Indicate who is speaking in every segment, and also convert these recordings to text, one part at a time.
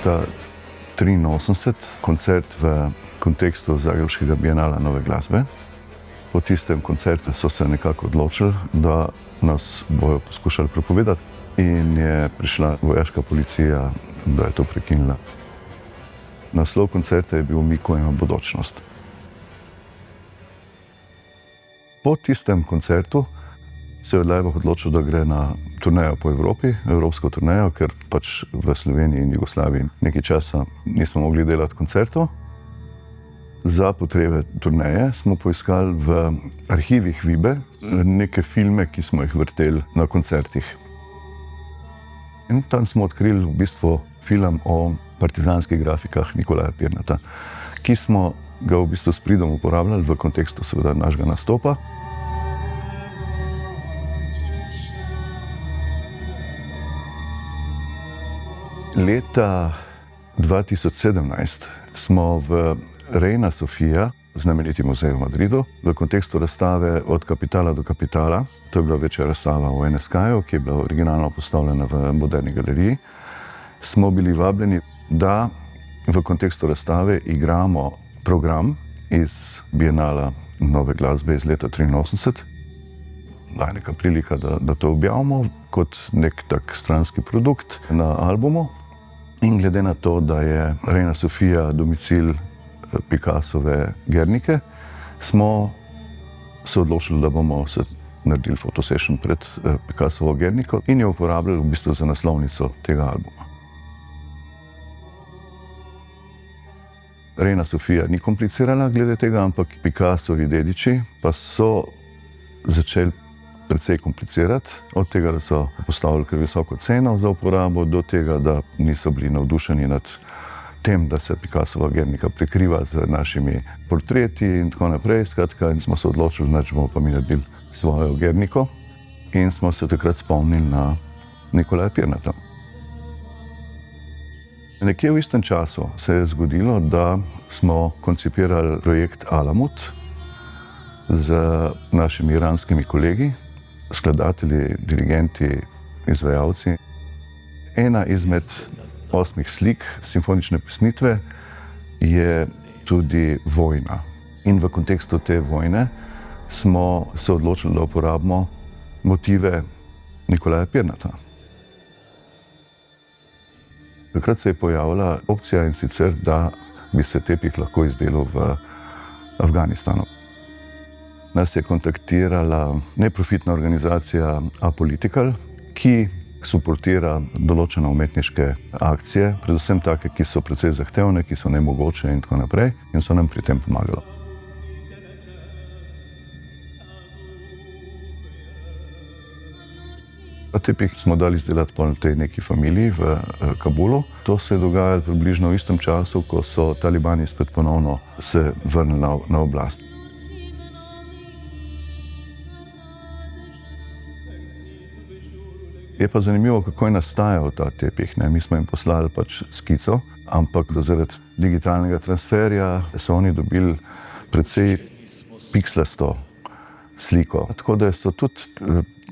Speaker 1: leta 1983 koncert v kontekstu Zagrebškega bienala nove glasbe. Po tistem koncertu so se nekako odločili, da nas bojo poskušali prepovedati in je prišla vojaška policija, da je to prekinila. Naslov koncerta je bil Mi kujemo bodočnost. Po tistem koncertu se je Laibach odločil, da gre na turnejo po Evropi, evropsko turnejo, ker pač v Sloveniji in Jugoslaviji nekaj časa nismo mogli delati koncertov. Za potrebe turneje smo poiskali v arhivih Vibe neke filme, ki smo jih vrteli na koncertih. In tam smo odkrili v bistvu film o partizanskih grafikah Nikolaja Pirnata, ki smo ga v bistvu s pridom uporabljali v kontekstu seveda našega nastopa. Leta 2017 smo v Reina Sofia, znameniti muzej v Madridu, v kontekstu razstave Od kapitala do kapitala, to je bila večja razstava v NSK-ju, ki je bila originalno postavljena v Moderni galeriji, smo bili vabljeni, da v kontekstu razstave igramo program iz Bienala nove glasbe iz leta 1983. Da je neka prilika, da to objavimo kot nek tak stranski produkt na albumu. In glede na to, da je Reina Sofia domicil Picassove Guernike, smo se odločili, da bomo se naredili fotosession pred Picassovo Guerniko in jo uporabljali v bistvu za naslovnico tega albuma. Reina Sofia ni komplicirala glede tega, ampak Picassovi dediči pa so začeli precej komplicirati, od tega, da so postavili kar visoko ceno za uporabo, do tega, da niso bili navdušeni nad tem, da se Picassova Guernica prekriva z našimi portreti in tako naprej. Skratka, in smo se odločili, da bomo pa mi naredili svojo Guernico in smo se takrat spomnili na Nikolaja Pirnata. Nekje v istem času se je zgodilo, da smo koncipirali projekt Alamut z našimi iranskimi kolegi, skladatelji, dirigenti, izvajalci. Ena izmed 8 slik simfonične pesnitve je tudi vojna. In v kontekstu te vojne smo se odločili, da uporabimo motive Nikolaja Pirnata. Takrat se je pojavila opcija, in sicer, da bi se tepih lahko izdelal v Afganistanu. Nas je kontaktirala neprofitna organizacija Apolitical, ki suportira določene umetniške akcije, predvsem take, ki so precej zahtevne, ki so nemogoče in tako naprej, in so nam pri tem pomagali. Tepih smo dali izdelati po tej neki familiji v Kabulu. To se je dogajalo približno v istem času, ko so talibani spet ponovno se vrnili na oblast. Je pa zanimivo, kako je nastajal ta tepih. Mi smo jim poslali pač skico, ampak zaradi digitalnega transferja so oni dobili precej pikslasto sliko. Tako da so tudi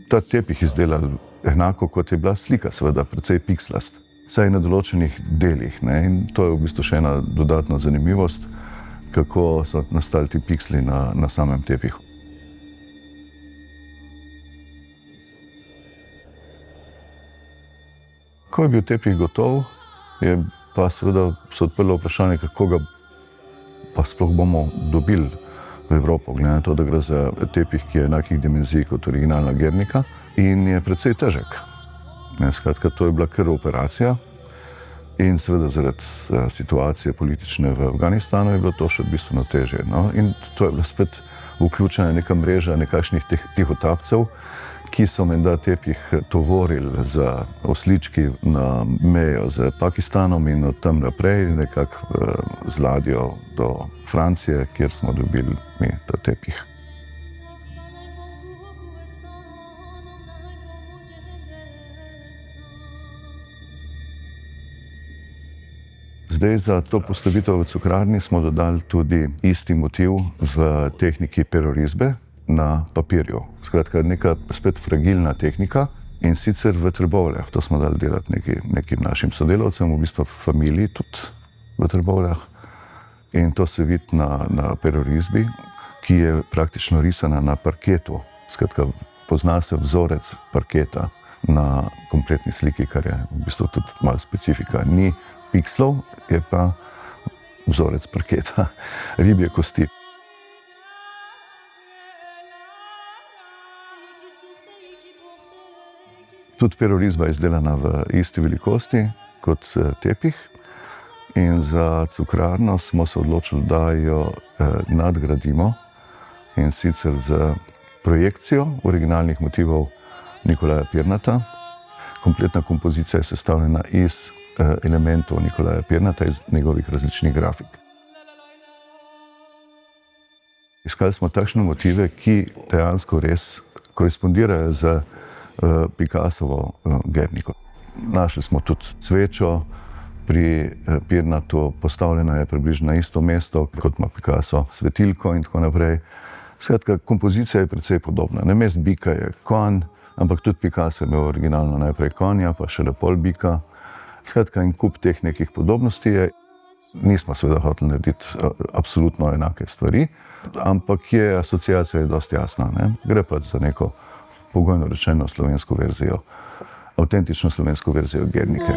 Speaker 1: ta tepih izdelali enako, kot je bila slika, seveda precej pikslast. Vsaj na določenih delih. In to je v bistvu še ena dodatna zanimivost, kako so nastali ti piksli na samem tepihu. Ko je bil tepih gotov, je pa seveda se odprlo vprašanje, kako ga pa sploh bomo dobili v Evropo, glede na to, da gre za tepih, ki je enakih dimenzij kot originalna Guernica in je precej težek. Skratka, to je bila kar operacija in seveda zaradi situacije politične v Afganistanu je bilo to še bistveno težje. In to je bila spet vključena neka mreža nekakšnih tihotapcev, ki so menda tepih tovorili z oslički na mejo z Pakistanom in od tam naprej nekako z ladjo do Francije, kjer smo dobili mi ta tepih. Zdaj za to postavitev v cukrarni smo dodali tudi isti motiv v tehniki perorizbe na papirju. Skratka, neka spet fragilna tehnika In sicer v Trbovljah, to smo dali delati nekim našim sodelavcem, v bistvu familiji tudi v Trbovljah. In to se vidi na perorizbi, ki je praktično risana na parketu. Skratka, pozna se vzorec parketa na kompletni sliki, kar je v bistvu tudi malo specifika. Ni pikslov, je pa vzorec parketa, ribje kosti. Tudi perorizba je izdelana v isti velikosti kot tepih in za cukrarno smo se odločili, da jo nadgradimo, in sicer z projekcijo originalnih motivov Nikolaja Pirnata. Kompletna kompozicija je sestavljena iz elementov Nikolaja Pirnata, iz njegovih različnih grafik. Iskali smo takšne motive, ki dejansko res korespondirajo z Picassovo Guernico. Našli smo tudi svečo pri Pirnatu, postavljena je približno na isto mesto, kot ima Picasso svetilko in tako naprej. Skratka, kompozicija je precej podobna. Namesto bika je konj, ampak tudi Picasso je imel originalno najprej konja, pa šele pol bika. Skratka, in kup teh nekih podobnosti je. Nismo seveda hoteli narediti absolutno enake stvari, ampak asociacija je dosti jasna, ne? Gre pa za neko pogojno rečeno slovensko verzijo, avtentično slovensko verzijo Guernike.